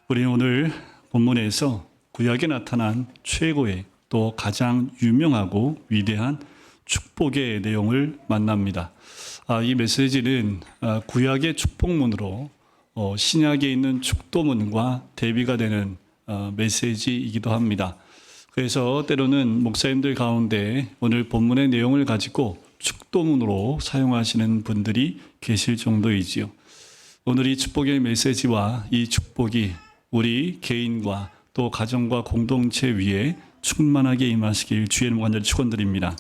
우리는 오늘 본문에서 구약에 나타난 최고의 또 가장 유명하고 위대한 축복의 내용을 만납니다. 이 메시지는 구약의 축복문으로 신약에 있는 축도문과 대비가 되는 메시지이기도 합니다. 그래서 때로는 목사님들 가운데 오늘 본문의 내용을 가지고 축도문으로 사용하시는 분들이 계실 정도이지요. 오늘 이 축복의 메시지와 이 축복이 우리 개인과 또 가정과 공동체 위에 충만하게 임하시길 주의 이름으로 간절히 축원드립니다.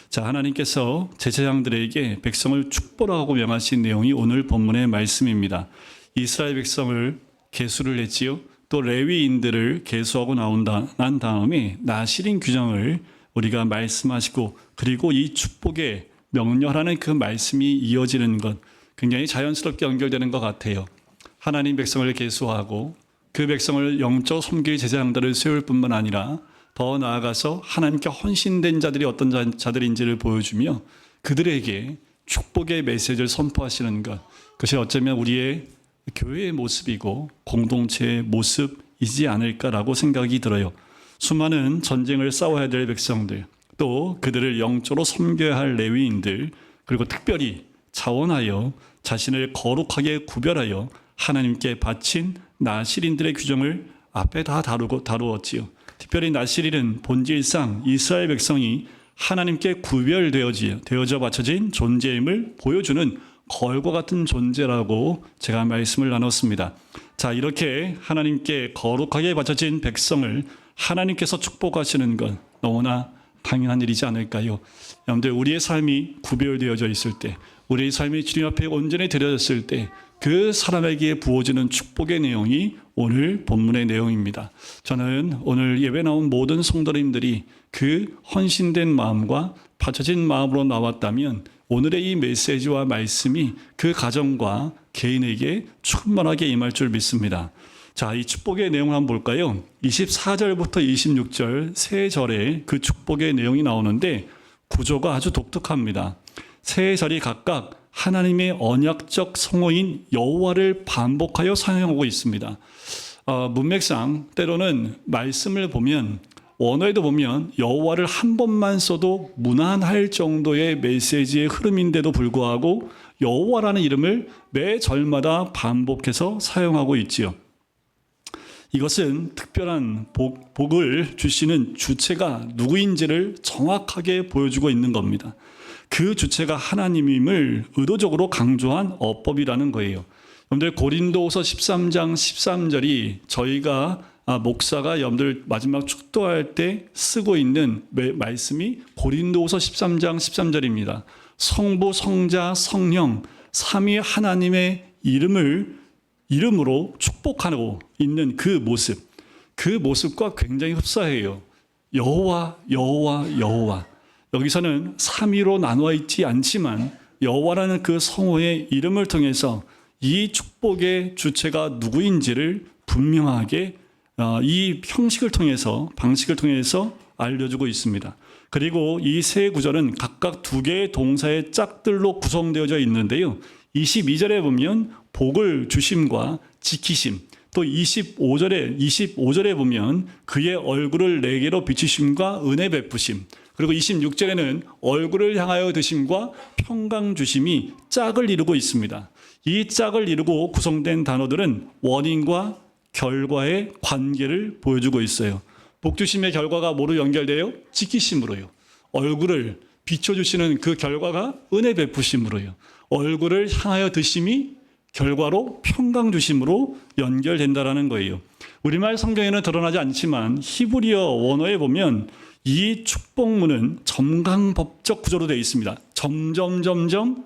자, 하나님께서 제사장들에게 백성을 축복하고 명하신 내용이 오늘 본문의 말씀입니다. 이스라엘 백성을 계수를 했지요. 또 레위인들을 계수하고 난 다음에 나실인 규정을 우리가 말씀하시고, 그리고 이 축복에 명령하는 그 말씀이 이어지는 것, 굉장히 자연스럽게 연결되는 것 같아요. 하나님 백성을 계수하고 그 백성을 영적 섬길 제사장들을 세울 뿐만 아니라 더 나아가서 하나님께 헌신된 자들이 어떤 자들인지를 보여주며 그들에게 축복의 메시지를 선포하시는 것, 그것이 어쩌면 우리의 교회의 모습이고 공동체의 모습이지 않을까라고 생각이 들어요. 수많은 전쟁을 싸워야 될 백성들, 또 그들을 영적으로 섬겨야 할 레위인들, 그리고 특별히 자원하여 자신을 거룩하게 구별하여 하나님께 바친 나실인들의 규정을 앞에 다 다루었지요. 특별히 나실인은 본질상 이스라엘 백성이 하나님께 구별되어져 바쳐진 존재임을 보여주는 거울과 같은 존재라고 제가 말씀을 나눴습니다. 자, 이렇게 하나님께 거룩하게 바쳐진 백성을 하나님께서 축복하시는 것 너무나 당연한 일이지 않을까요? 여러분들, 우리의 삶이 구별되어져 있을 때, 우리의 삶이 주님 앞에 온전히 드려졌을 때 그 사람에게 부어지는 축복의 내용이 오늘 본문의 내용입니다. 저는 오늘 예배 나온 모든 성도님들이 그 헌신된 마음과 바쳐진 마음으로 나왔다면 오늘의 이 메시지와 말씀이 그 가정과 개인에게 충만하게 임할 줄 믿습니다. 자, 이 축복의 내용을 한번 볼까요? 24절부터 26절 세 절에 그 축복의 내용이 나오는데 구조가 아주 독특합니다. 세 절이 각각 하나님의 언약적 성호인 여호와를 반복하여 사용하고 있습니다. 문맥상 때로는 말씀을 보면, 원어에도 보면 여호와를 한 번만 써도 무난할 정도의 메시지의 흐름인데도 불구하고 여호와라는 이름을 매 절마다 반복해서 사용하고 있지요. 이것은 특별한 복을 주시는 주체가 누구인지를 정확하게 보여주고 있는 겁니다. 그 주체가 하나님임을 의도적으로 강조한 어법이라는 거예요. 여러분들, 고린도후서 13장 13절이 저희가 목사가 여러분들 마지막 축도할 때 쓰고 있는 말씀이 고린도후서 13장 13절입니다. 성부, 성자, 성령 삼위 하나님의 이름으로 축복하고 있는 그 모습과 굉장히 흡사해요. 여호와, 여호와, 여호와. 여기서는 삼위로 나누어 있지 않지만 여호와라는 그 성호의 이름을 통해서 이 축복의 주체가 누구인지를 분명하게 이 방식을 통해서 알려주고 있습니다. 그리고 이 세 구절은 각각 두 개의 동사의 짝들로 구성되어져 있는데요. 22절에 보면 복을 주심과 지키심, 또 25절에 보면 그의 얼굴을 내게로 비추심과 은혜 베푸심, 그리고 26절에는 얼굴을 향하여 드심과 평강 주심이 짝을 이루고 있습니다. 이 짝을 이루고 구성된 단어들은 원인과 결과의 관계를 보여주고 있어요. 복 주심의 결과가 뭐로 연결돼요? 지키심으로요. 얼굴을 비춰주시는 그 결과가 은혜 베푸심으로요. 얼굴을 향하여 드심이 결과로 평강 주심으로 연결된다라는 거예요. 우리말 성경에는 드러나지 않지만 히브리어 원어에 보면 이 축복문은 점강법적 구조로 되어 있습니다. 점점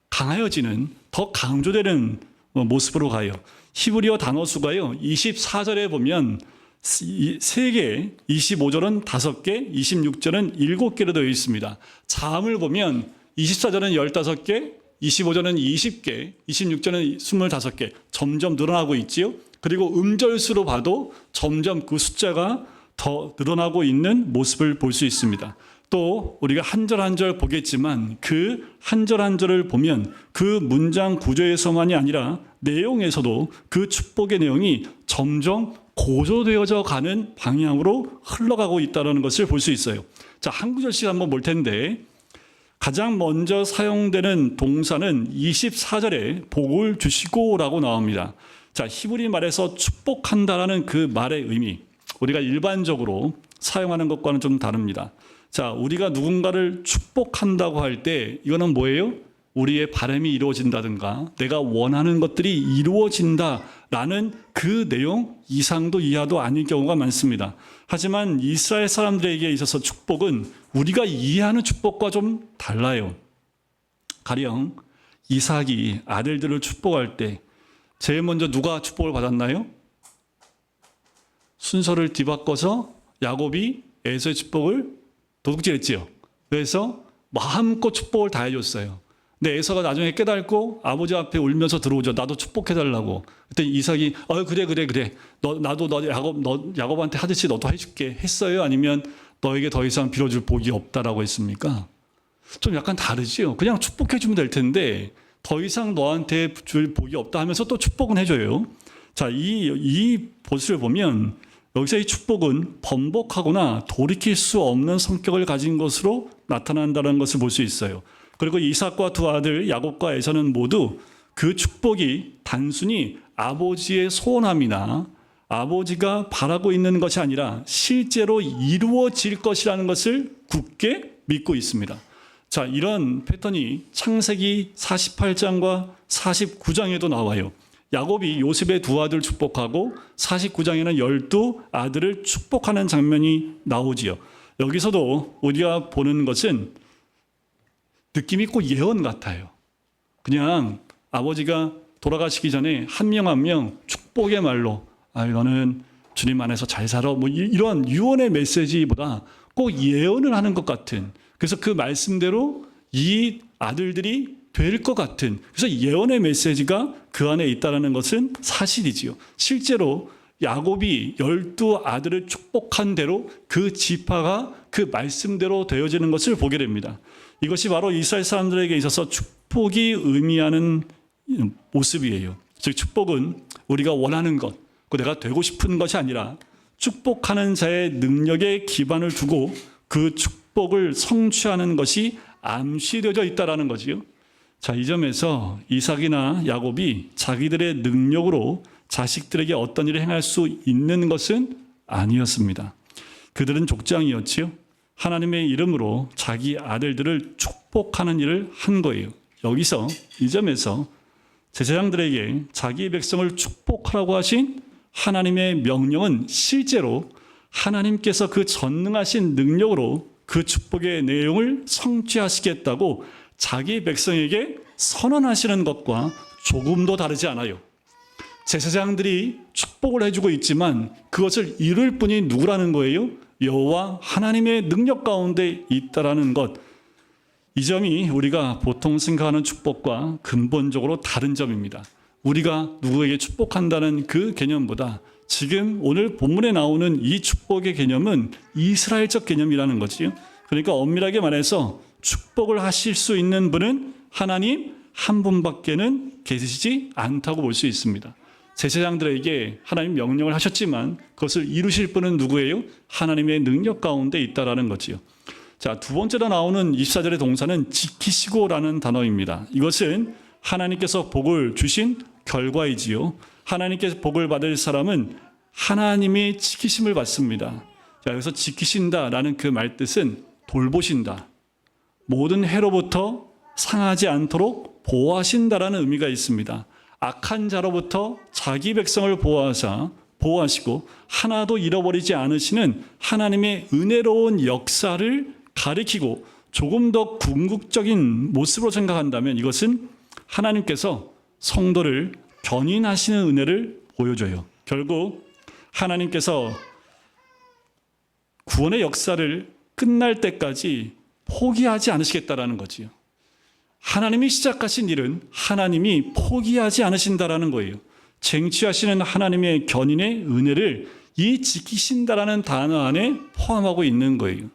강하여지는, 더 강조되는 모습으로 가요. 히브리어 단어 수가요, 24절에 보면 3개, 25절은 5개, 26절은 7개로 되어 있습니다. 자음을 보면 24절은 15개, 25절은 20개, 26절은 25개, 점점 늘어나고 있지요. 그리고 음절수로 봐도 점점 그 숫자가 더 늘어나고 있는 모습을 볼 수 있습니다. 또 우리가 한 절 한 절 보겠지만 그 한 절 한 절을 보면 그 문장 구조에서만이 아니라 내용에서도 그 축복의 내용이 점점 고조되어져 가는 방향으로 흘러가고 있다는 것을 볼 수 있어요. 자, 한 구절씩 한번 볼 텐데, 가장 먼저 사용되는 동사는 24절에 복을 주시고라고 나옵니다. 자, 히브리 말에서 축복한다라는 그 말의 의미, 우리가 일반적으로 사용하는 것과는 좀 다릅니다. 자, 우리가 누군가를 축복한다고 할 때 이거는 뭐예요? 우리의 바람이 이루어진다든가 내가 원하는 것들이 이루어진다라는 그 내용 이상도 이하도 아닐 경우가 많습니다. 하지만 이스라엘 사람들에게 있어서 축복은 우리가 이해하는 축복과 좀 달라요. 가령 이삭이 아들들을 축복할 때 제일 먼저 누가 축복을 받았나요? 순서를 뒤바꿔서 야곱이 에서의 축복을 도둑질했지요. 그래서 마음껏 축복을 다 해줬어요. 근데 에서가 나중에 깨닫고 아버지 앞에 울면서 들어오죠. 나도 축복해달라고. 그때 이삭이 그래. 나도 야곱한테 하듯이 너도 해줄게 했어요? 아니면 너에게 더 이상 빌어줄 복이 없다라고 했습니까? 좀 약간 다르지요. 그냥 축복해주면 될 텐데 더 이상 너한테 줄 복이 없다 하면서 또 축복은 해줘요. 자, 이 보스를 보면 여기서 이 축복은 번복하거나 돌이킬 수 없는 성격을 가진 것으로 나타난다는 것을 볼 수 있어요. 그리고 이삭과 두 아들 야곱과 에서는 모두 그 축복이 단순히 아버지의 소원함이나 아버지가 바라고 있는 것이 아니라 실제로 이루어질 것이라는 것을 굳게 믿고 있습니다. 자, 이런 패턴이 창세기 48장과 49장에도 나와요. 야곱이 요셉의 두 아들 축복하고 49장에는 12아들을 축복하는 장면이 나오지요. 여기서도 우리가 보는 것은 느낌이 꼭 예언 같아요. 그냥 아버지가 돌아가시기 전에 한 명 한 명 축복의 말로 너는 주님 안에서 잘 살아 뭐 이런 유언의 메시지보다 꼭 예언을 하는 것 같은, 그래서 그 말씀대로 이 아들들이 될 것 같은, 그래서 예언의 메시지가 그 안에 있다는 것은 사실이지요. 실제로 야곱이 12아들을 축복한 대로 그 지파가 그 말씀대로 되어지는 것을 보게 됩니다. 이것이 바로 이스라엘 사람들에게 있어서 축복이 의미하는 모습이에요. 즉 축복은 우리가 원하는 것, 내가 되고 싶은 것이 아니라 축복하는 자의 능력에 기반을 두고 그 축복을 성취하는 것이 암시되어져 있다는 거지요. 자, 이 점에서 이삭이나 야곱이 자기들의 능력으로 자식들에게 어떤 일을 행할 수 있는 것은 아니었습니다. 그들은 족장이었지요. 하나님의 이름으로 자기 아들들을 축복하는 일을 한 거예요. 여기서 이 점에서 제사장들에게 자기 백성을 축복하라고 하신 하나님의 명령은 실제로 하나님께서 그 전능하신 능력으로 그 축복의 내용을 성취하시겠다고 자기 백성에게 선언하시는 것과 조금도 다르지 않아요. 제사장들이 축복을 해주고 있지만 그것을 이룰 분이 누구라는 거예요? 여호와 하나님의 능력 가운데 있다라는 것. 이 점이 우리가 보통 생각하는 축복과 근본적으로 다른 점입니다. 우리가 누구에게 축복한다는 그 개념보다 지금 오늘 본문에 나오는 이 축복의 개념은 이스라엘적 개념이라는 거지요. 그러니까 엄밀하게 말해서 축복을 하실 수 있는 분은 하나님 한 분밖에는 계시지 않다고 볼 수 있습니다. 제사장들에게 하나님 명령을 하셨지만 그것을 이루실 분은 누구예요? 하나님의 능력 가운데 있다라는 거지요. 자, 두 번째로 나오는 24절의 동사는 지키시고라는 단어입니다. 이것은 하나님께서 복을 주신 결과이지요. 하나님께서 복을 받을 사람은 하나님이 지키심을 받습니다. 자, 여기서 지키신다라는 그 말뜻은 돌보신다, 모든 해로부터 상하지 않도록 보호하신다라는 의미가 있습니다. 악한 자로부터 자기 백성을 보호하시고 하나도 잃어버리지 않으시는 하나님의 은혜로운 역사를 가리키고, 조금 더 궁극적인 모습으로 생각한다면 이것은 하나님께서 성도를 견인하시는 은혜를 보여줘요. 결국 하나님께서 구원의 역사를 끝날 때까지 포기하지 않으시겠다라는 거지요. 하나님이 시작하신 일은 하나님이 포기하지 않으신다라는 거예요. 쟁취하시는 하나님의 견인의 은혜를 이 지키신다라는 단어 안에 포함하고 있는 거예요.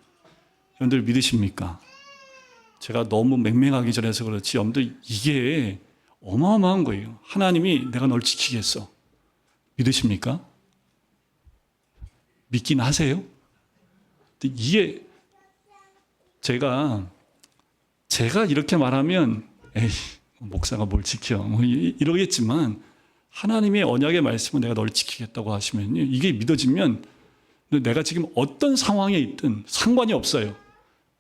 여러분들 믿으십니까? 제가 너무 맹맹하기 전해서 그렇지 여러분들 이게 어마어마한 거예요. 하나님이 내가 널 지키겠어. 믿으십니까? 믿긴 하세요? 근데 이게 제가 이렇게 말하면 에이 목사가 뭘 지켜 뭐 이러겠지만 하나님의 언약의 말씀은 내가 널 지키겠다고 하시면요 이게 믿어지면 내가 지금 어떤 상황에 있든 상관이 없어요.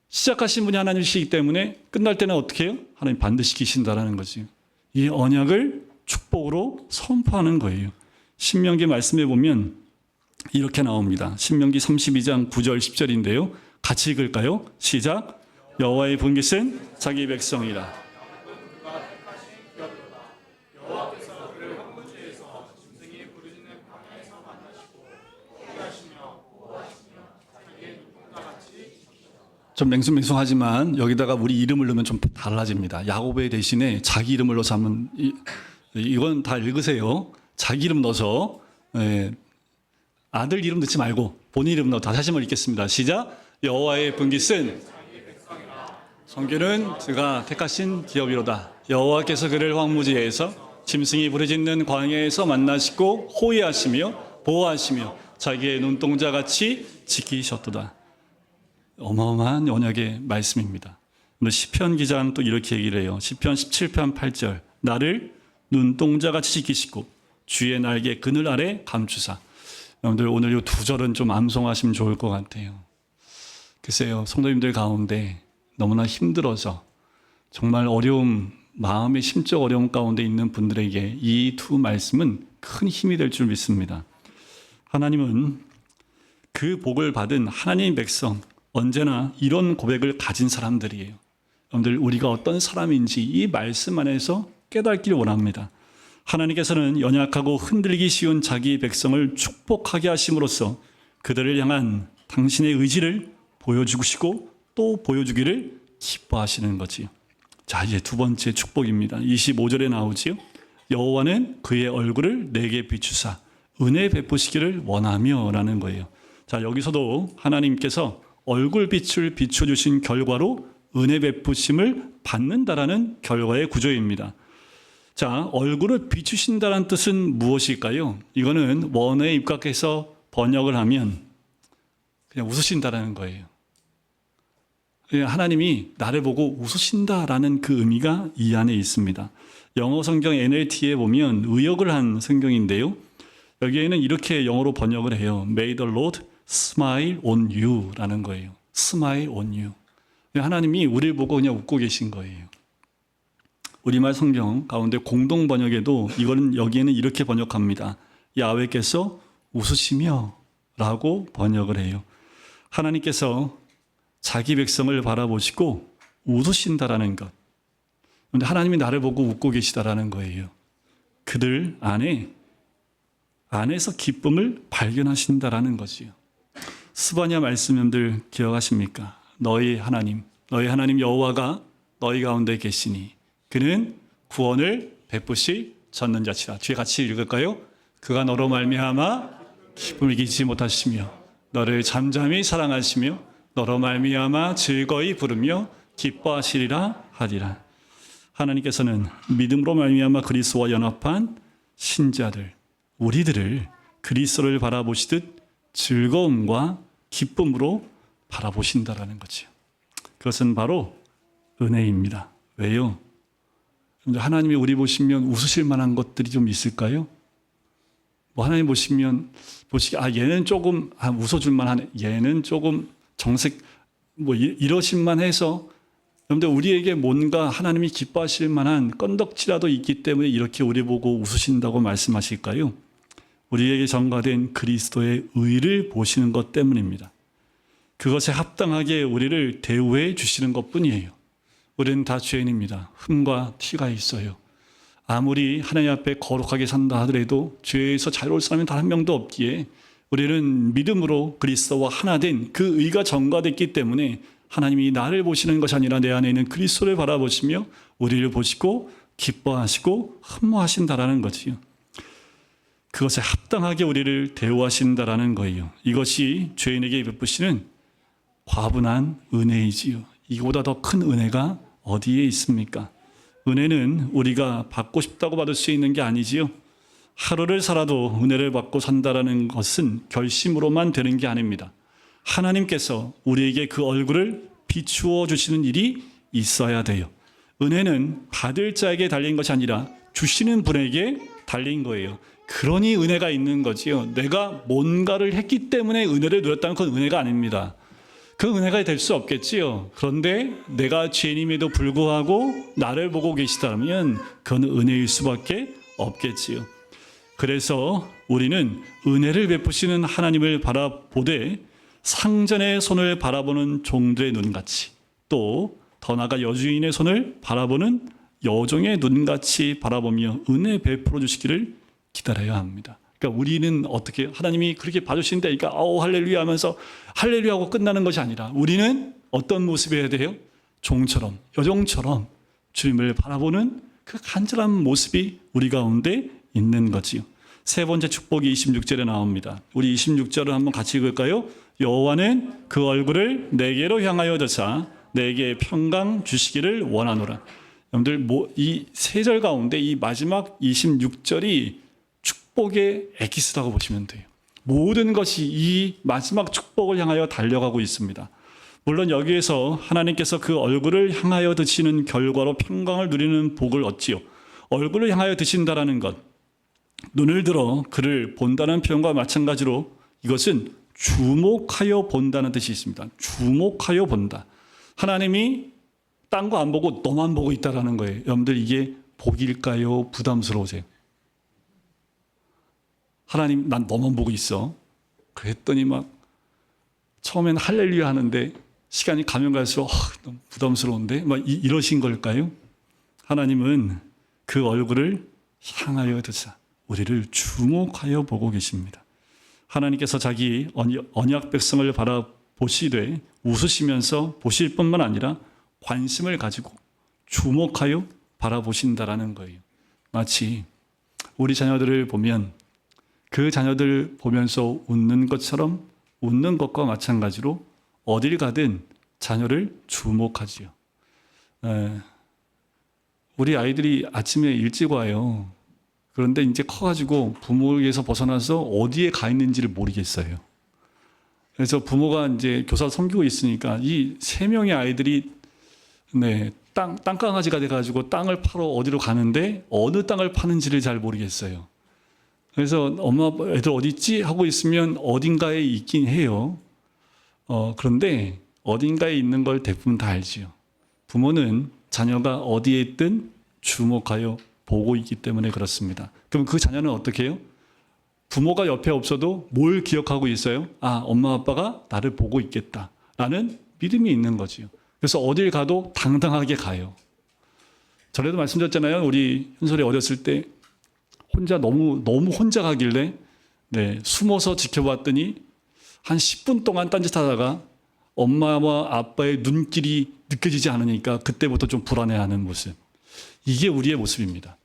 시작하신 분이 하나님이시기 때문에 끝날 때는 어떻게 해요? 하나님 반드시 지키신다라는 거지. 이 언약을 축복으로 선포하는 거예요. 신명기 말씀에 보면 이렇게 나옵니다. 신명기 32장 9절 10절인데요. 같이 읽을까요? 시작. 여호와의 분깃은 자기 백성이라. 좀 맹숭맹숭하지만 여기다가 우리 이름을 넣으면 좀 달라집니다. 야곱의 대신에 자기 이름을 넣어서 하면 이건 다 읽으세요. 자기 이름 넣어서 아들 이름 넣지 말고 본인 이름 넣어 다시 한번 읽겠습니다. 시작. 여호와의 분깃은 성결은 그가 택하신 기업이로다. 여호와께서 그를 황무지에서 짐승이 부르짖는 광야에서 만나시고 호위하시며 보호하시며 자기의 눈동자같이 지키셨도다. 어마어마한 언약의 말씀입니다. 시편 기자는 또 이렇게 얘기를 해요. 시편 17편 8절 나를 눈동자같이 지키시고 주의 날개 그늘 아래 감추사. 여러분들 오늘 이 두 절은 좀 암송하시면 좋을 것 같아요. 글쎄요, 성도님들 가운데 너무나 힘들어서 정말 어려움, 마음의 심적 어려움 가운데 있는 분들에게 이 두 말씀은 큰 힘이 될 줄 믿습니다. 하나님은 그 복을 받은 하나님의 백성, 언제나 이런 고백을 가진 사람들이에요. 여러분들 우리가 어떤 사람인지 이 말씀 안에서 깨닫기를 원합니다. 하나님께서는 연약하고 흔들리기 쉬운 자기 백성을 축복하게 하심으로써 그들을 향한 당신의 의지를 보여주시고 또 보여주기를 기뻐하시는 거지요. 자, 이제 두 번째 축복입니다. 25절에 나오지요. 여호와는 그의 얼굴을 내게 비추사 은혜 베푸시기를 원하며 라는 거예요. 자, 여기서도 하나님께서 얼굴 빛을 비춰주신 결과로 은혜 베푸심을 받는다라는 결과의 구조입니다. 자, 얼굴을 비추신다는 뜻은 무엇일까요? 이거는 원어에 입각해서 번역을 하면 그냥 웃으신다라는 거예요. 하나님이 나를 보고 웃으신다라는 그 의미가 이 안에 있습니다. 영어 성경 NLT에 보면 의역을 한 성경인데요. 여기에는 이렇게 영어로 번역을 해요. May the Lord smile on you 라는 거예요. smile on you. 하나님이 우리를 보고 그냥 웃고 계신 거예요. 우리말 성경 가운데 공동 번역에도 이거는 여기에는 이렇게 번역합니다. 야훼께서 웃으시며 라고 번역을 해요. 하나님께서 자기 백성을 바라보시고 웃으신다라는 것. 그런데 하나님이 나를 보고 웃고 계시다라는 거예요. 그들 안에서 기쁨을 발견하신다라는 거지요. 스바냐 말씀들 기억하십니까? 너희 하나님 여호와가 너희 가운데 계시니 그는 구원을 베푸실 전능자치라. 뒤에 같이 읽을까요? 그가 너로 말미암아 기쁨을 이기지 못하시며 너를 잠잠히 사랑하시며 너로 말미암아 즐거이 부르며 기뻐하시리라 하리라. 하나님께서는 믿음으로 말미암아 그리스도와 연합한 신자들, 우리들을 그리스도를 바라보시듯 즐거움과 기쁨으로 바라보신다라는 거죠. 그것은 바로 은혜입니다. 왜요? 하나님이 우리 보시면 웃으실 만한 것들이 좀 있을까요? 뭐 하나님 보시기 얘는 조금 웃어줄 만하네. 얘는 조금 정색 뭐 이러실만 해서 그런데 우리에게 뭔가 하나님이 기뻐하실 만한 건덕지라도 있기 때문에 이렇게 우리 보고 웃으신다고 말씀하실까요? 우리에게 전가된 그리스도의 의를 보시는 것 때문입니다. 그것에 합당하게 우리를 대우해 주시는 것뿐이에요. 우리는 다 죄인입니다. 흠과 티가 있어요. 아무리 하나님 앞에 거룩하게 산다 하더라도 죄에서 자유로울 사람이 단 한 명도 없기에 우리는 믿음으로 그리스도와 하나 된 그 의가 전가됐기 때문에 하나님이 나를 보시는 것이 아니라 내 안에 있는 그리스도를 바라보시며 우리를 보시고 기뻐하시고 흠모하신다라는 거지요. 그것에 합당하게 우리를 대우하신다라는 거예요. 이것이 죄인에게 베푸시는 과분한 은혜이지요. 이거보다 더 큰 은혜가 어디에 있습니까? 은혜는 우리가 받고 싶다고 받을 수 있는 게 아니지요. 하루를 살아도 은혜를 받고 산다라는 것은 결심으로만 되는 게 아닙니다. 하나님께서 우리에게 그 얼굴을 비추어 주시는 일이 있어야 돼요. 은혜는 받을 자에게 달린 것이 아니라 주시는 분에게 달린 거예요. 그러니 은혜가 있는 거지요. 내가 뭔가를 했기 때문에 은혜를 누렸다면 그건 은혜가 아닙니다. 그 은혜가 될 수 없겠지요. 그런데 내가 죄인임에도 불구하고 나를 보고 계시다면 그건 은혜일 수밖에 없겠지요. 그래서 우리는 은혜를 베푸시는 하나님을 바라보되 상전의 손을 바라보는 종들의 눈같이, 또 더 나아가 여주인의 손을 바라보는 여종의 눈같이 바라보며 은혜 베풀어 주시기를 기다려야 합니다. 그러니까 우리는 어떻게, 하나님이 그렇게 봐주시는데, 그러니까 할렐루야 하면서 할렐루야 하고 끝나는 것이 아니라 우리는 어떤 모습이어야 돼요? 종처럼, 여종처럼 주님을 바라보는 그 간절한 모습이 우리 가운데 있는 거지요. 세 번째 축복이 26절에 나옵니다. 우리 26절을 한번 같이 읽을까요? 여호와는 그 얼굴을 내게로 향하여 드사 내게 평강 주시기를 원하노라. 여러분들 이 세 절 가운데 이 마지막 26절이 축복의 엑기스라고 보시면 돼요. 모든 것이 이 마지막 축복을 향하여 달려가고 있습니다. 물론 여기에서 하나님께서 그 얼굴을 향하여 드시는 결과로 평강을 누리는 복을 얻지요. 얼굴을 향하여 드신다라는 것, 눈을 들어 그를 본다는 표현과 마찬가지로 이것은 주목하여 본다는 뜻이 있습니다. 주목하여 본다. 하나님이 딴 거 안 보고 너만 보고 있다라는 거예요. 여러분들 이게 복일까요? 부담스러우세요? 하나님, 난 너만 보고 있어. 그랬더니 막 처음엔 할렐루야 하는데 시간이 가면 갈수록 너무 부담스러운데 막 이러신 걸까요? 하나님은 그 얼굴을 향하여 드사 우리를 주목하여 보고 계십니다. 하나님께서 자기 언약 백성을 바라보시되 웃으시면서 보실 뿐만 아니라 관심을 가지고 주목하여 바라보신다라는 거예요. 마치 우리 자녀들을 보면 그 자녀들 보면서 웃는 것처럼 웃는 것과 마찬가지로 어딜 가든 자녀를 주목하지요. 우리 아이들이 아침에 일찍 와요. 그런데 이제 커가지고 부모에게서 벗어나서 어디에 가 있는지를 모르겠어요. 그래서 부모가 이제 교사 섬기고 있으니까 이 세 명의 아이들이 땅강아지가 돼가지고 땅을 파러 어디로 가는데 어느 땅을 파는지를 잘 모르겠어요. 그래서 엄마 애들 어디 있지? 하고 있으면 어딘가에 있긴 해요. 그런데 어딘가에 있는 걸 대부분 다 알지요. 부모는 자녀가 어디에 있든 주목하여 보고 있기 때문에 그렇습니다. 그럼 그 자녀는 어떻게 해요? 부모가 옆에 없어도 뭘 기억하고 있어요? 엄마 아빠가 나를 보고 있겠다라는 믿음이 있는 거지요. 그래서 어딜 가도 당당하게 가요. 전에도 말씀드렸잖아요. 우리 현솔이 어렸을 때 혼자 너무 혼자 가길래 숨어서 지켜봤더니 한 10분 동안 딴짓하다가 엄마와 아빠의 눈길이 느껴지지 않으니까 그때부터 좀 불안해하는 모습. 이게 우리의 모습입니다.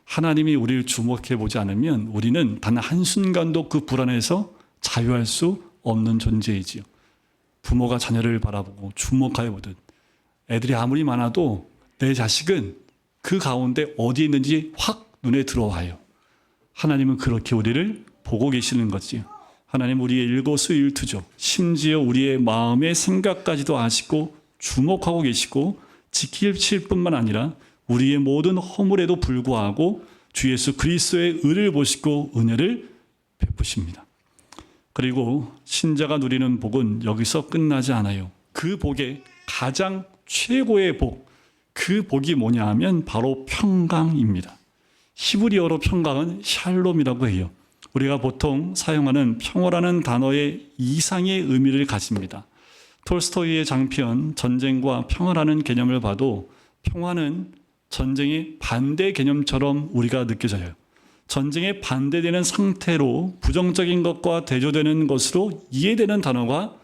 하나님이 우리를 주목해 보지 않으면 우리는 단 한순간도 그 불안에서 자유할 수 없는 존재이지요. 부모가 자녀를 바라보고 주목하여 보듯 애들이 아무리 많아도 내 자식은 그 가운데 어디에 있는지 확 눈에 들어와요. 하나님은 그렇게 우리를 보고 계시는 거지요. 하나님 우리의 일거수일투족, 심지어 우리의 마음의 생각까지도 아시고 주목하고 계시고 지키실 뿐만 아니라 우리의 모든 허물에도 불구하고 주 예수 그리스도의 의를 보시고 은혜를 베푸십니다. 그리고 신자가 누리는 복은 여기서 끝나지 않아요. 그 복의 가장 최고의 복, 그 복이 뭐냐 하면 바로 평강입니다. 히브리어로 평강은 샬롬이라고 해요. 우리가 보통 사용하는 평화라는 단어의 이상의 의미를 가집니다. 톨스토이의 장편 전쟁과 평화라는 개념을 봐도 평화는 전쟁의 반대 개념처럼 우리가 느껴져요. 전쟁에 반대되는 상태로 부정적인 것과 대조되는 것으로 이해되는 단어가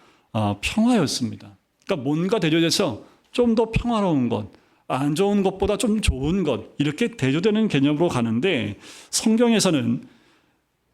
평화였습니다. 그러니까 뭔가 대조돼서 좀 더 평화로운 것, 안 좋은 것보다 좀 좋은 것, 이렇게 대조되는 개념으로 가는데 성경에서는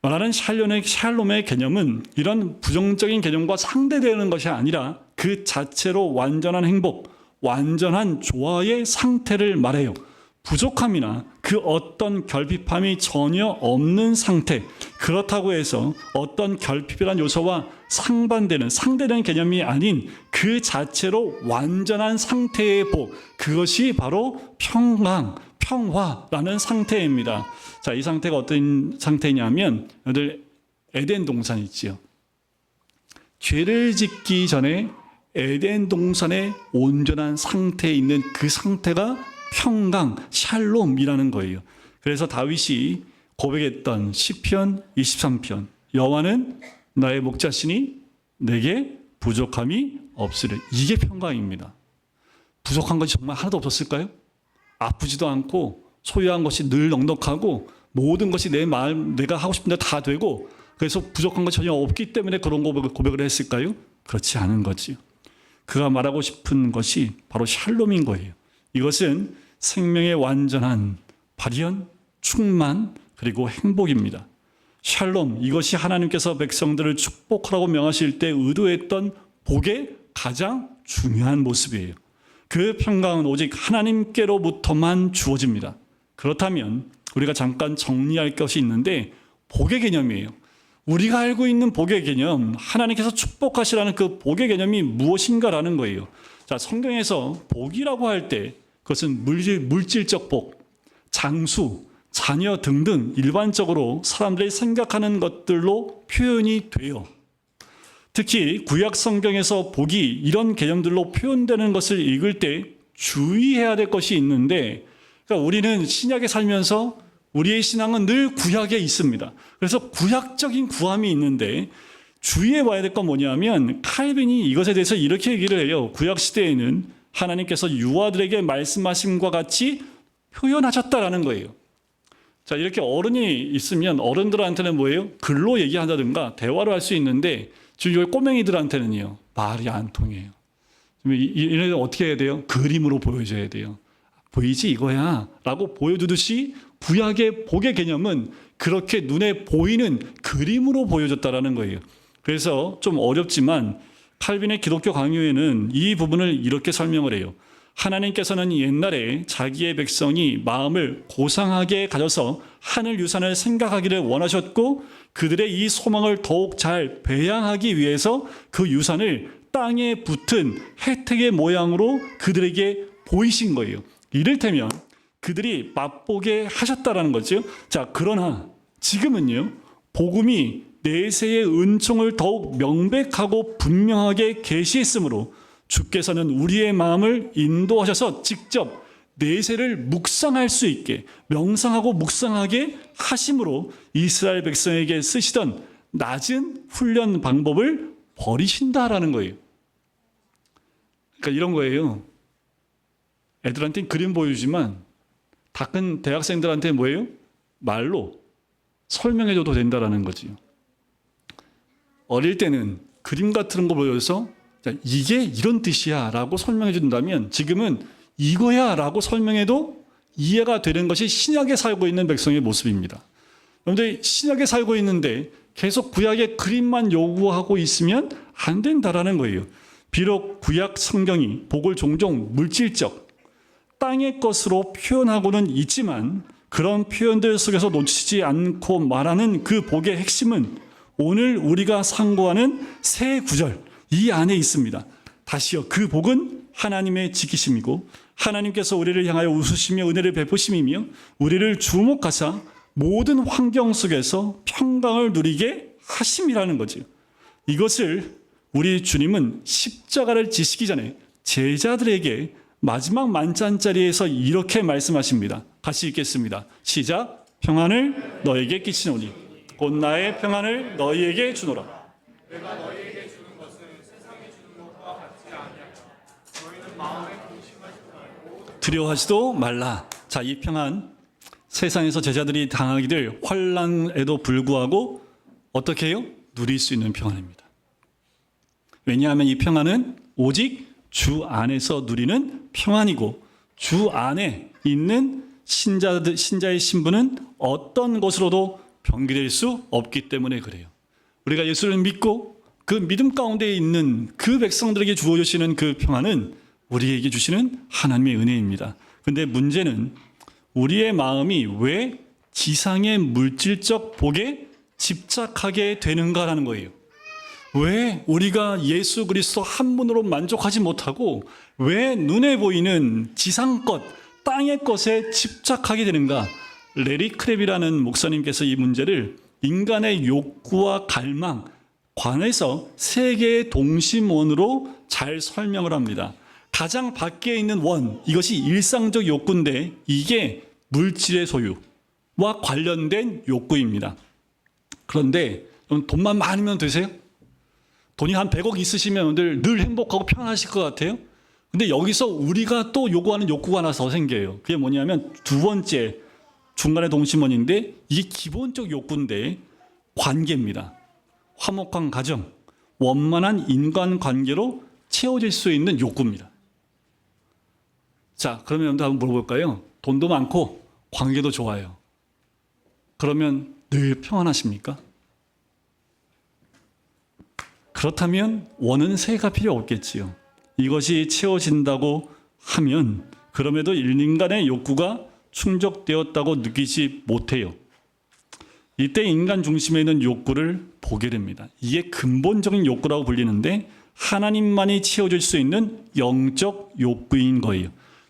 말하는 샬롬의 개념은 이런 부정적인 개념과 상대되는 것이 아니라 그 자체로 완전한 행복, 완전한 조화의 상태를 말해요. 부족함이나 그 어떤 결핍함이 전혀 없는 상태, 그렇다고 해서 어떤 결핍이란 요소와 상대되는 개념이 아닌 그 자체로 완전한 상태의 복, 그것이 바로 평강, 평화라는 상태입니다. 자, 이 상태가 어떤 상태냐면 여러분들 에덴 동산 있지요. 죄를 짓기 전에 에덴 동산의 온전한 상태에 있는 그 상태가 평강, 샬롬이라는 거예요. 그래서 다윗이 고백했던 시편 23편, 여호와는 나의 목자시니 내게 부족함이 없으리. 이게 평강입니다. 부족한 것이 정말 하나도 없었을까요? 아프지도 않고 소유한 것이 늘 넉넉하고 모든 것이 내 마음, 내가 하고 싶은 대로 다 되고, 그래서 부족한 것이 전혀 없기 때문에 그런 고백을 했을까요? 그렇지 않은 거지요. 그가 말하고 싶은 것이 바로 샬롬인 거예요. 이것은 생명의 완전한 발현, 충만, 그리고 행복입니다. 샬롬, 이것이 하나님께서 백성들을 축복하라고 명하실 때 의도했던 복의 가장 중요한 모습이에요. 그 평강은 오직 하나님께로부터만 주어집니다. 그렇다면 우리가 잠깐 정리할 것이 있는데, 복의 개념이에요. 우리가 알고 있는 복의 개념, 하나님께서 축복하시라는 그 복의 개념이 무엇인가라는 거예요. 자, 성경에서 복이라고 할 때 그것은 물질적 복, 장수, 자녀 등등 일반적으로 사람들이 생각하는 것들로 표현이 돼요. 특히 구약 성경에서 복이 이런 개념들로 표현되는 것을 읽을 때 주의해야 될 것이 있는데, 그러니까 우리는 신약에 살면서 우리의 신앙은 늘 구약에 있습니다. 그래서 구약적인 구함이 있는데 주의해 봐야 될 건 뭐냐면, 칼빈이 이것에 대해서 이렇게 얘기를 해요. 구약 시대에는 하나님께서 유아들에게 말씀하심과 같이 표현하셨다라는 거예요. 자, 이렇게 어른이 있으면 어른들한테는 뭐예요? 글로 얘기한다든가 대화를 할 수 있는데, 지금 여기 꼬맹이들한테는요, 말이 안 통해요. 이런 어떻게 해야 돼요? 그림으로 보여줘야 돼요. 보이지 이거야 라고 보여주듯이 구약의 복의 개념은 그렇게 눈에 보이는 그림으로 보여줬다라는 거예요. 그래서 좀 어렵지만 칼빈의 기독교 강요에는 이 부분을 이렇게 설명을 해요. 하나님께서는 옛날에 자기의 백성이 마음을 고상하게 가져서 하늘 유산을 생각하기를 원하셨고, 그들의 이 소망을 더욱 잘 배양하기 위해서 그 유산을 땅에 붙은 혜택의 모양으로 그들에게 보이신 거예요. 이를테면 그들이 맛보게 하셨다라는 거죠. 자, 그러나 지금은요, 복음이 내세의 은총을 더욱 명백하고 분명하게 계시했으므로 주께서는 우리의 마음을 인도하셔서 직접 내세를 묵상할 수 있게, 명상하고 묵상하게 하심으로 이스라엘 백성에게 쓰시던 낮은 훈련 방법을 버리신다라는 거예요. 그러니까 이런 거예요. 애들한테는 그림 보여주지만 다 큰 대학생들한테 뭐예요? 말로 설명해줘도 된다라는 거지요. 어릴 때는 그림 같은 거 보여줘서 이게 이런 뜻이야 라고 설명해 준다면, 지금은 이거야 라고 설명해도 이해가 되는 것이 신약에 살고 있는 백성의 모습입니다. 그런데 신약에 살고 있는데 계속 구약의 그림만 요구하고 있으면 안 된다라는 거예요. 비록 구약 성경이 복을 종종 물질적, 땅의 것으로 표현하고는 있지만, 그런 표현들 속에서 놓치지 않고 말하는 그 복의 핵심은 오늘 우리가 상고하는 세 구절, 이 안에 있습니다. 다시요, 그 복은 하나님의 지키심이고, 하나님께서 우리를 향하여 웃으시며 은혜를 베푸심이며, 우리를 주목하사 모든 환경 속에서 평강을 누리게 하심이라는 거죠. 이것을 우리 주님은 십자가를 지시기 전에 제자들에게 마지막 만찬자리에서 이렇게 말씀하십니다. 같이 읽겠습니다. 시작. 평안을 너에게 끼치노니 곧 나의 평안을 너희에게 주노라. 내가 너희에게 주는 것은 세상에 주는 것과 같지 아니하냐. 너희는 마음에 근심하지 말고 두려워하지도 말라. 자, 이 평안, 세상에서 제자들이 당하기를 환난에도 불구하고 어떻게 해요? 누릴 수 있는 평안입니다. 왜냐하면 이 평안은 오직 주 안에서 누리는 평안이고, 주 안에 있는 신자의 신분은 어떤 것으로도 변개될 수 없기 때문에 그래요. 우리가 예수를 믿고 그 그 믿음 가운데 있는 그 백성들에게 주어주시는 그 평안은 우리에게 주시는 하나님의 은혜입니다. 근데 문제는 우리의 마음이 왜 지상의 물질적 복에 집착하게 되는가라는 거예요. 왜 우리가 예수 그리스도 한 분으로 만족하지 못하고 왜 눈에 보이는 지상 것, 땅의 것에 집착하게 되는가? 레리 크랩이라는 목사님께서 이 문제를 인간의 욕구와 갈망 관해서 세 개의 동심원으로 잘 설명을 합니다. 가장 밖에 있는 원, 이것이 일상적 욕구인데 이게 물질의 소유와 관련된 욕구입니다. 그런데 돈만 많으면 되세요? 돈이 한 100억 있으시면 늘 행복하고 편안하실 것 같아요? 근데 여기서 우리가 또 요구하는 욕구가 하나 더 생겨요. 그게 뭐냐면 두 번째 중간의 동심원인데 이게 기본적 욕구인데 관계입니다. 화목한 가정, 원만한 인간관계로 채워질 수 있는 욕구입니다. 자, 그러면 여러분들 한번 물어볼까요? 돈도 많고 관계도 좋아요. 그러면 늘 평안하십니까? 그렇다면 원은 세가 필요 없겠지요. 이것이 채워진다고 하면 그럼에도 인간의 욕구가 충족되었다고 느끼지 못해요. 이때 인간 중심에 있는 욕구를 보게 됩니다. 이게 근본적인 욕구라고 불리는데 하나님만이 채워줄 수 있는 영적 욕구인 거예요.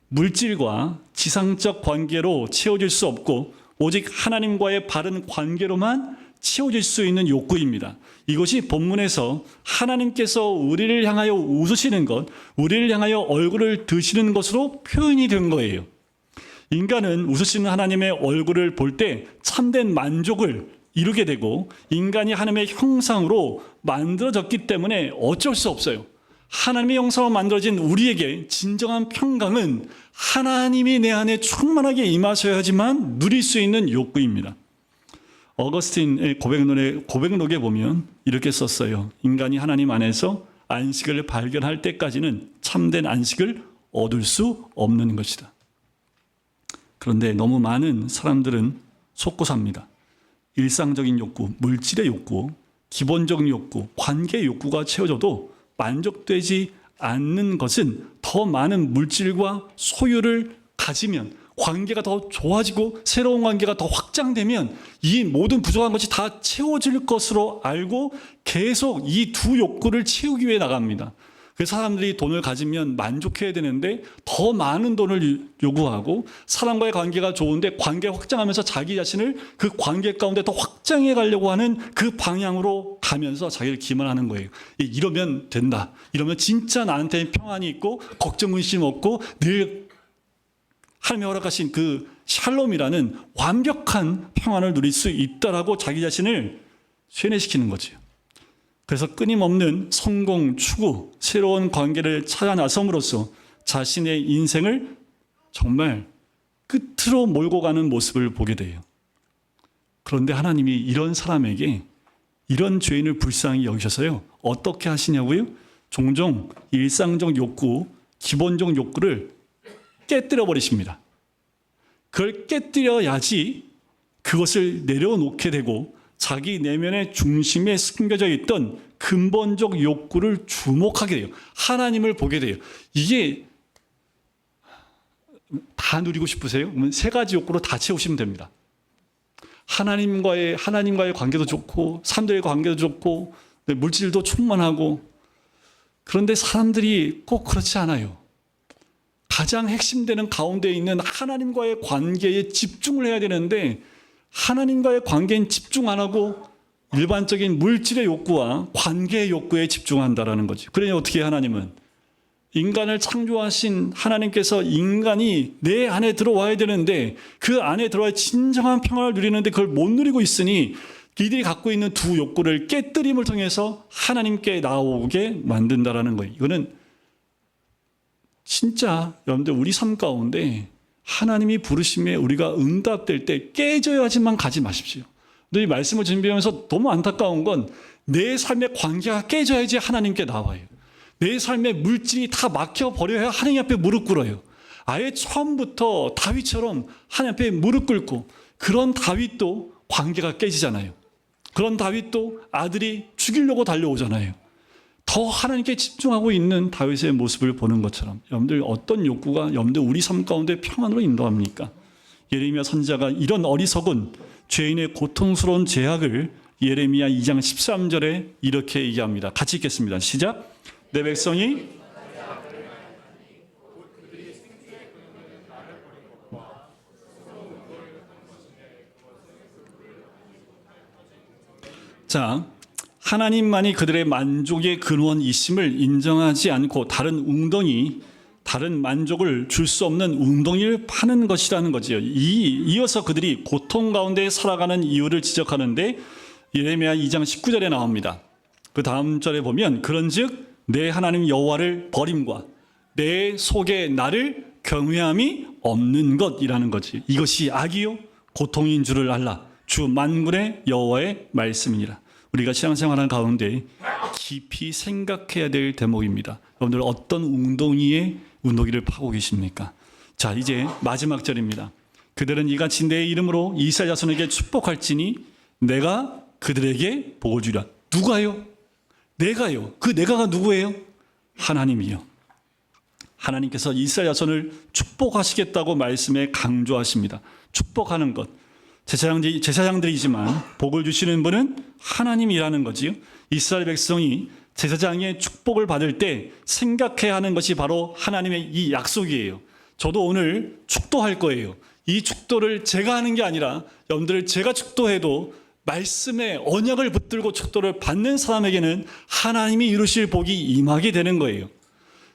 물질과 지상적 관계로 채워질 수 없고 오직 하나님과의 바른 관계로만 채워질 수 있는 욕구입니다. 이것이 본문에서 하나님께서 우리를 향하여 웃으시는 것, 우리를 향하여 얼굴을 드시는 것으로 표현이 된 거예요. 인간은 웃으시는 하나님의 얼굴을 볼 때 참된 만족을 이루게 되고 인간이 하나님의 형상으로 만들어졌기 때문에 어쩔 수 없어요. 하나님의 형상으로 만들어진 우리에게 진정한 평강은 하나님이 내 안에 충만하게 임하셔야지만 누릴 수 있는 욕구입니다. 어거스틴의 고백록에 보면 이렇게 썼어요. 인간이 하나님 안에서 안식을 발견할 때까지는 참된 안식을 얻을 수 없는 것이다. 그런데 너무 많은 사람들은 속고 삽니다. 일상적인 욕구, 물질의 욕구, 기본적인 욕구, 관계의 욕구가 채워져도 만족되지 않는 것은 더 많은 물질과 소유를 가지면 관계가 더 좋아지고 새로운 관계가 더 확장되면 이 모든 부족한 것이 다 채워질 것으로 알고 계속 이 두 욕구를 채우기 위해 나갑니다. 그래서 사람들이 돈을 가지면 만족해야 되는데 더 많은 돈을 요구하고 사람과의 관계가 좋은데 관계 확장하면서 자기 자신을 그 관계 가운데 더 확장해 가려고 하는 그 방향으로 가면서 자기를 기만하는 거예요. 이러면 된다. 이러면 진짜 나한테 평안이 있고 걱정 의심 없고 늘 하나님이 허락하신 그 샬롬이라는 완벽한 평안을 누릴 수 있다라고 자기 자신을 세뇌시키는 거죠. 그래서 끊임없는 성공, 추구, 새로운 관계를 찾아 나섬으로써 자신의 인생을 정말 끝으로 몰고 가는 모습을 보게 돼요. 그런데 하나님이 이런 사람에게 이런 죄인을 불쌍히 여기셔서요. 어떻게 하시냐고요? 종종 일상적 욕구, 기본적 욕구를 깨뜨려 버리십니다. 그걸 깨뜨려야지 그것을 내려놓게 되고 자기 내면의 중심에 숨겨져 있던 근본적 욕구를 주목하게 돼요. 하나님을 보게 돼요. 이게 다 누리고 싶으세요? 그러면 세 가지 욕구로 다 채우시면 됩니다. 하나님과의 관계도 좋고 사람들과의 관계도 좋고 물질도 충만하고 그런데 사람들이 꼭 그렇지 않아요. 가장 핵심되는 가운데 있는 하나님과의 관계에 집중을 해야 되는데 하나님과의 관계엔 집중 안 하고 일반적인 물질의 욕구와 관계의 욕구에 집중한다라는 거죠. 그러니 어떻게 하나님은 인간을 창조하신 하나님께서 인간이 내 안에 들어와야 되는데 그 안에 들어와야 진정한 평안을 누리는데 그걸 못 누리고 있으니 이들이 갖고 있는 두 욕구를 깨뜨림을 통해서 하나님께 나오게 만든다라는 거예요. 이거는 진짜 여러분들 우리 삶 가운데 하나님이 부르심에 우리가 응답될 때 깨져야지만 가지 마십시오. 이 말씀을 준비하면서 너무 안타까운 건 내 삶의 관계가 깨져야지 하나님께 나와요. 내 삶의 물질이 다 막혀버려야 하나님 앞에 무릎 꿇어요. 아예 처음부터 다윗처럼 하나님 앞에 무릎 꿇고 그런 다윗도 관계가 깨지잖아요. 그런 다윗도 아들이 죽이려고 달려오잖아요. 더 하나님께 집중하고 있는 다윗의 모습을 보는 것처럼 여러분들 어떤 욕구가 여러분들 우리 삶 가운데 평안으로 인도합니까? 예레미야 선지자가 이런 어리석은 죄인의 고통스러운 죄악을 예레미야 2장 13절에 이렇게 얘기합니다. 같이 읽겠습니다. 시작. 내 백성이 자, 하나님만이 그들의 만족의 근원이심을 인정하지 않고 다른 만족을 줄 수 없는 웅덩이를 파는 것이라는 거지요. 이어서 그들이 고통 가운데 살아가는 이유를 지적하는데 예레미야 2장 19절에 나옵니다. 그 다음 절에 보면 그런즉 내 하나님 여호와를 버림과 내 속에 나를 경외함이 없는 것이라는 거지. 이것이 악이요 고통인 줄을 알라. 주 만군의 여호와의 말씀이니라. 우리가 신앙생활하는 가운데 깊이 생각해야 될 대목입니다. 여러분들 어떤 웅덩이를 파고 계십니까? 자, 이제 마지막 절입니다. 그들은 이같이 내 이름으로 이스라엘 자손에게 축복할지니 내가 그들에게 복을 주리라. 누가요? 내가요. 그 내가가 누구예요? 하나님이요. 하나님께서 이스라엘 자손을 축복하시겠다고 말씀에 강조하십니다. 축복하는 것. 제사장들이지만 복을 주시는 분은 하나님이라는 거지요. 이스라엘 백성이 제사장의 축복을 받을 때 생각해야 하는 것이 바로 하나님의 이 약속이에요. 저도 오늘 축도할 거예요. 이 축도를 제가 하는 게 아니라 여러분들 제가 축도해도 말씀의 언약을 붙들고 축도를 받는 사람에게는 하나님이 이루실 복이 임하게 되는 거예요.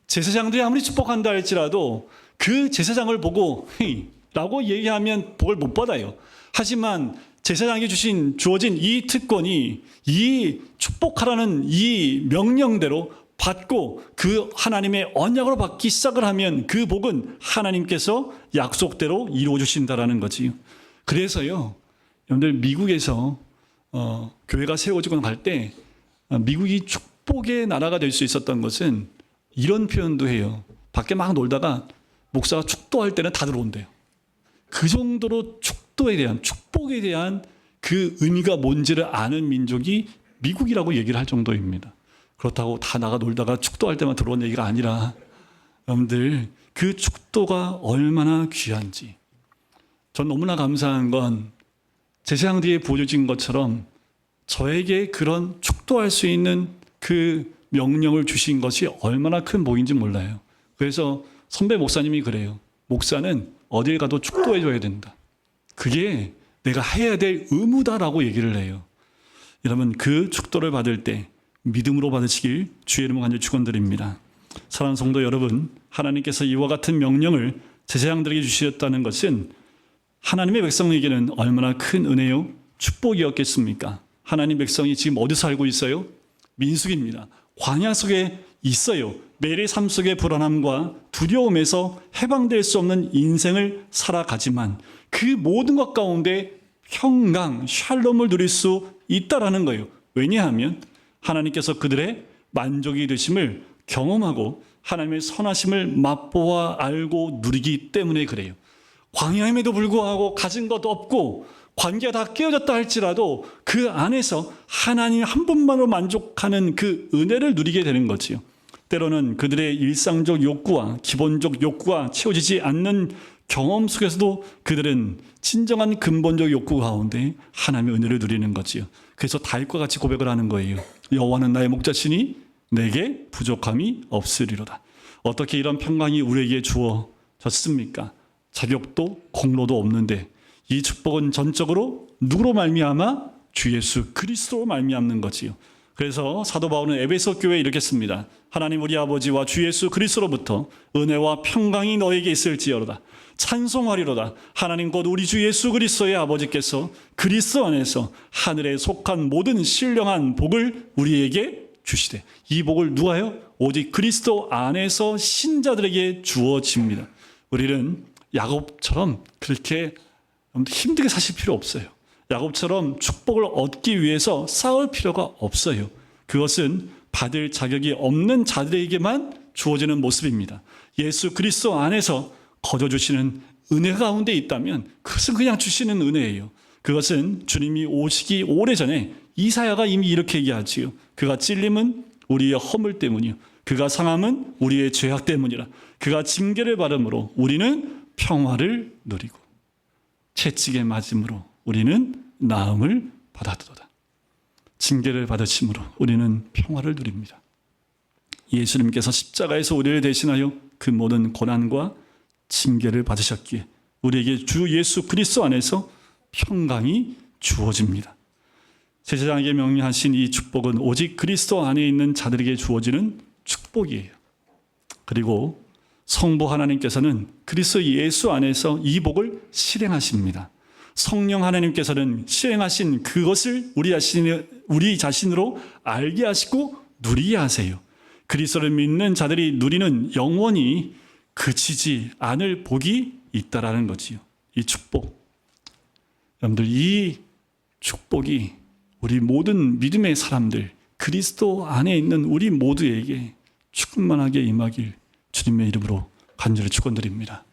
제사장들이 아무리 축복한다 할지라도 그 제사장을 보고 라고 얘기하면 복을 못 받아요. 하지만 제사장이 주어진 이 특권이 이 축복하라는 이 명령대로 받고 그 하나님의 언약으로 받기 시작을 하면 그 복은 하나님께서 약속대로 이루어 주신다라는 거지요. 그래서요, 여러분들 미국에서 교회가 세워지고 갈 때 미국이 축복의 나라가 될 수 있었던 것은 이런 표현도 해요. 밖에 막 놀다가 목사가 축도할 때는 다 들어온대요. 그 정도로 축복에 대한 그 의미가 뭔지를 아는 민족이 미국이라고 얘기를 할 정도입니다. 그렇다고 다 나가 놀다가 축도할 때만 들어온 얘기가 아니라 여러분들 그 축도가 얼마나 귀한지. 전 너무나 감사한 건 제사장들이 보여진 것처럼 저에게 그런 축도할 수 있는 그 명령을 주신 것이 얼마나 큰 복인지 몰라요. 그래서 선배 목사님이 그래요. 목사는 어딜 가도 축도해 줘야 된다. 그게 내가 해야 될 의무다라고 얘기를 해요. 여러분 그 축도를 받을 때 믿음으로 받으시길 주의 이름으로 간절히 축원드립니다. 사랑하는 성도 여러분, 하나님께서 이와 같은 명령을 제사장들에게 주셨다는 것은 하나님의 백성에게는 얼마나 큰 은혜요 축복이었겠습니까? 하나님 백성이 지금 어디서 살고 있어요? 민수기입니다. 광야 속에 있어요. 매일의 삶 속의 불안함과 두려움에서 해방될 수 없는 인생을 살아가지만 그 모든 것 가운데 평강, 샬롬을 누릴 수 있다라는 거예요. 왜냐하면 하나님께서 그들의 만족이 되심을 경험하고 하나님의 선하심을 맛보아 알고 누리기 때문에 그래요. 광야임에도 불구하고 가진 것 없고 관계가 다 깨어졌다 할지라도 그 안에서 하나님 한 분만으로 만족하는 그 은혜를 누리게 되는 거지요. 때로는 그들의 일상적 욕구와 기본적 욕구가 채워지지 않는 경험 속에서도 그들은 진정한 근본적 욕구 가운데 하나님의 은혜를 누리는 거지요. 그래서 다윗과 같이 고백을 하는 거예요. 여호와는 나의 목자시니 내게 부족함이 없으리로다. 어떻게 이런 평강이 우리에게 주어졌습니까? 자격도 공로도 없는데 이 축복은 전적으로 누구로 말미암아? 주 예수 그리스도로 말미암는 거지요. 그래서 사도 바울은 에베소 교회에 이렇게 씁니다. 하나님 우리 아버지와 주 예수 그리스도로부터 은혜와 평강이 너에게 있을지어로다. 찬송하리로다. 하나님 곧 우리 주 예수 그리스도의 아버지께서 그리스도 안에서 하늘에 속한 모든 신령한 복을 우리에게 주시되, 이 복을 누가요? 오직 그리스도 안에서 신자들에게 주어집니다. 우리는 야곱처럼 그렇게 힘들게 사실 필요 없어요. 야곱처럼 축복을 얻기 위해서 싸울 필요가 없어요. 그것은 받을 자격이 없는 자들에게만 주어지는 모습입니다. 예수 그리스도 안에서 거저주시는 은혜 가운데 있다면 그것은 그냥 주시는 은혜예요. 그것은 주님이 오시기 오래전에 이사야가 이미 이렇게 얘기하지요. 그가 찔림은 우리의 허물 때문이요. 그가 상함은 우리의 죄악 때문이라. 그가 징계를 받음으로 우리는 평화를 누리고 채찍에 맞음으로 우리는 나음을 받았도다. 징계를 받으심으로 우리는 평화를 누립니다. 예수님께서 십자가에서 우리를 대신하여 그 모든 고난과 징계를 받으셨기에 우리에게 주 예수 그리스도 안에서 평강이 주어집니다. 제사장에게 명령하신 이 축복은 오직 그리스도 안에 있는 자들에게 주어지는 축복이에요. 그리고 성부 하나님께서는 그리스도 예수 안에서 이 복을 실행하십니다. 성령 하나님께서는 실행하신 그것을 우리 자신으로 알게 하시고 누리게 하세요. 그리스도를 믿는 자들이 누리는 영원히 그치지 않을 복이 있다라는 거지요. 이 축복. 여러분들, 이 축복이 우리 모든 믿음의 사람들, 그리스도 안에 있는 우리 모두에게 충만하게 임하길 주님의 이름으로 간절히 축원드립니다.